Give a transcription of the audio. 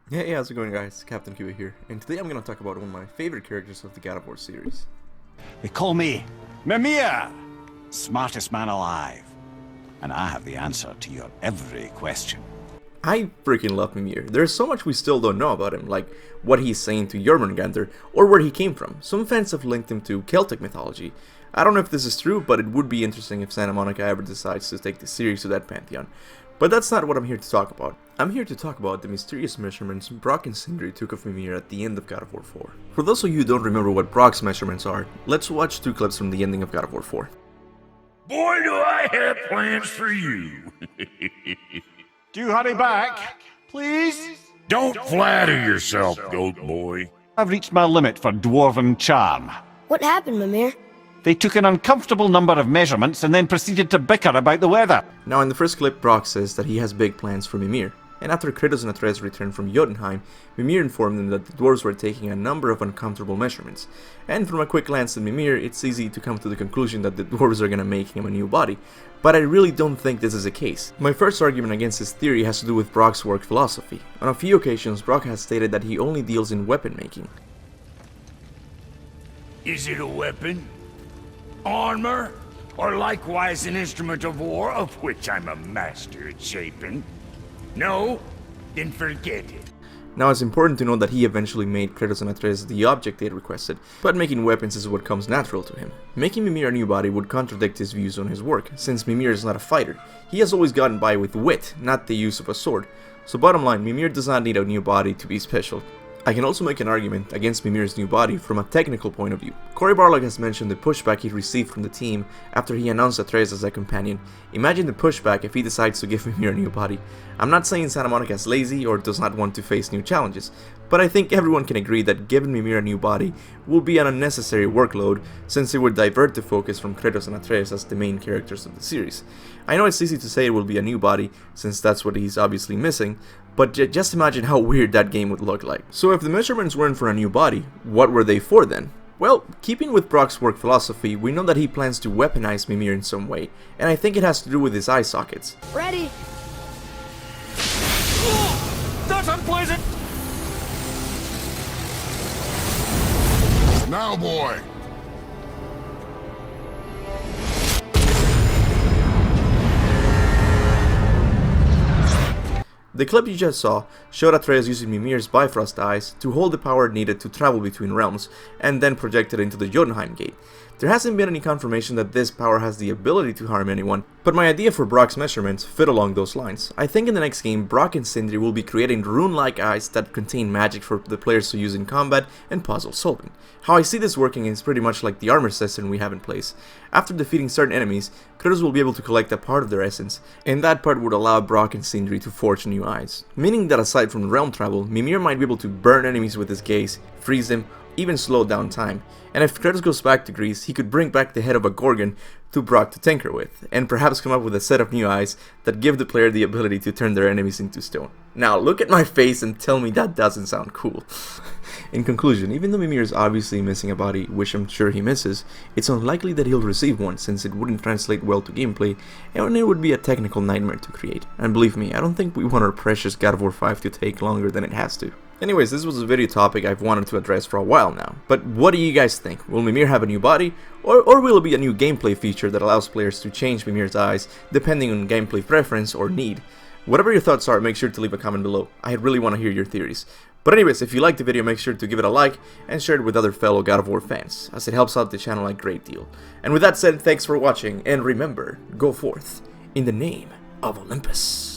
Hey, how's it going, guys? Captain Kuba here, and today I'm gonna talk about one of my favorite characters of the God of War series. They call me Mimir, smartest man alive. And I have the answer to your every question. I freaking love Mimir. There's so much we still don't know about him, like what he's saying to Jormungandr, or where he came from. Some fans have linked him to Celtic mythology. I don't know if this is true, but it would be interesting if Santa Monica ever decides to take the series to that pantheon. But that's not what I'm here to talk about. I'm here to talk about the mysterious measurements Brok and Sindri took of Mimir at the end of God of War 4. For those of you who don't remember what Brok's measurements are, let's watch 2 clips from the ending of God of War 4. Boy, do I have plans for you. Do you hurry back, please? Don't flatter yourself, goat boy. I've reached my limit for dwarven charm. What happened, Mimir? They took an uncomfortable number of measurements and then proceeded to bicker about the weather. Now in the first clip, Brok says that he has big plans for Mimir, and after Kratos and Atreus returned from Jotunheim, Mimir informed them that the dwarves were taking a number of uncomfortable measurements. And from a quick glance at Mimir, it's easy to come to the conclusion that the dwarves are gonna make him a new body, but I really don't think this is the case. My first argument against this theory has to do with Brok's work philosophy. On a few occasions, Brok has stated that he only deals in weapon making. Is it a weapon? Armor? Or likewise an instrument of war, of which I'm a master at shaping? No? Then forget it. Now it's important to note that he eventually made Kratos and Atreus the object they had requested, but making weapons is what comes natural to him. Making Mimir a new body would contradict his views on his work, since Mimir is not a fighter. He has always gotten by with wit, not the use of a sword. So bottom line, Mimir does not need a new body to be special. I can also make an argument against Mimir's new body from a technical point of view. Cory Barlog has mentioned the pushback he received from the team after he announced Atreus as a companion. Imagine the pushback if he decides to give Mimir a new body. I'm not saying Santa Monica is lazy or does not want to face new challenges, but I think everyone can agree that giving Mimir a new body will be an unnecessary workload since it would divert the focus from Kratos and Atreus as the main characters of the series. I know it's easy to say it will be a new body since that's what he's obviously missing, but just imagine how weird that game would look like. So if the measurements weren't for a new body, what were they for then? Well, keeping with Brok's work philosophy, we know that he plans to weaponize Mimir in some way, and I think it has to do with his eye sockets. Ready? That's unpleasant! Now, boy. The clip you just saw showed Atreus using Mimir's Bifrost eyes to hold the power needed to travel between realms, and then project it into the Jotunheim gate. There hasn't been any confirmation that this power has the ability to harm anyone, but my idea for Brok's measurements fit along those lines. I think in the next game, Brok and Sindri will be creating rune-like eyes that contain magic for the players to use in combat and puzzle solving. How I see this working is pretty much like the armor system we have in place. After defeating certain enemies, Kratos will be able to collect a part of their essence, and that part would allow Brok and Sindri to forge new eyes. Meaning that aside from realm travel, Mimir might be able to burn enemies with his gaze, freeze them, even slow down time. And if Kratos goes back to Greece, he could bring back the head of a Gorgon to Brok to tinker with, and perhaps come up with a set of new eyes that give the player the ability to turn their enemies into stone. Now look at my face and tell me that doesn't sound cool. In conclusion, even though Mimir is obviously missing a body, which I'm sure he misses, it's unlikely that he'll receive one since it wouldn't translate well to gameplay, and it would be a technical nightmare to create. And believe me, I don't think we want our precious God of War 5 to take longer than it has to. Anyways, this was a video topic I've wanted to address for a while now, but what do you guys think? Will Mimir have a new body, or will it be a new gameplay feature that allows players to change Mimir's eyes depending on gameplay preference or need? Whatever your thoughts are, make sure to leave a comment below. I really want to hear your theories. But anyways, if you liked the video, make sure to give it a like and share it with other fellow God of War fans, as it helps out the channel a great deal. And with that said, thanks for watching, and remember, go forth in the name of Olympus.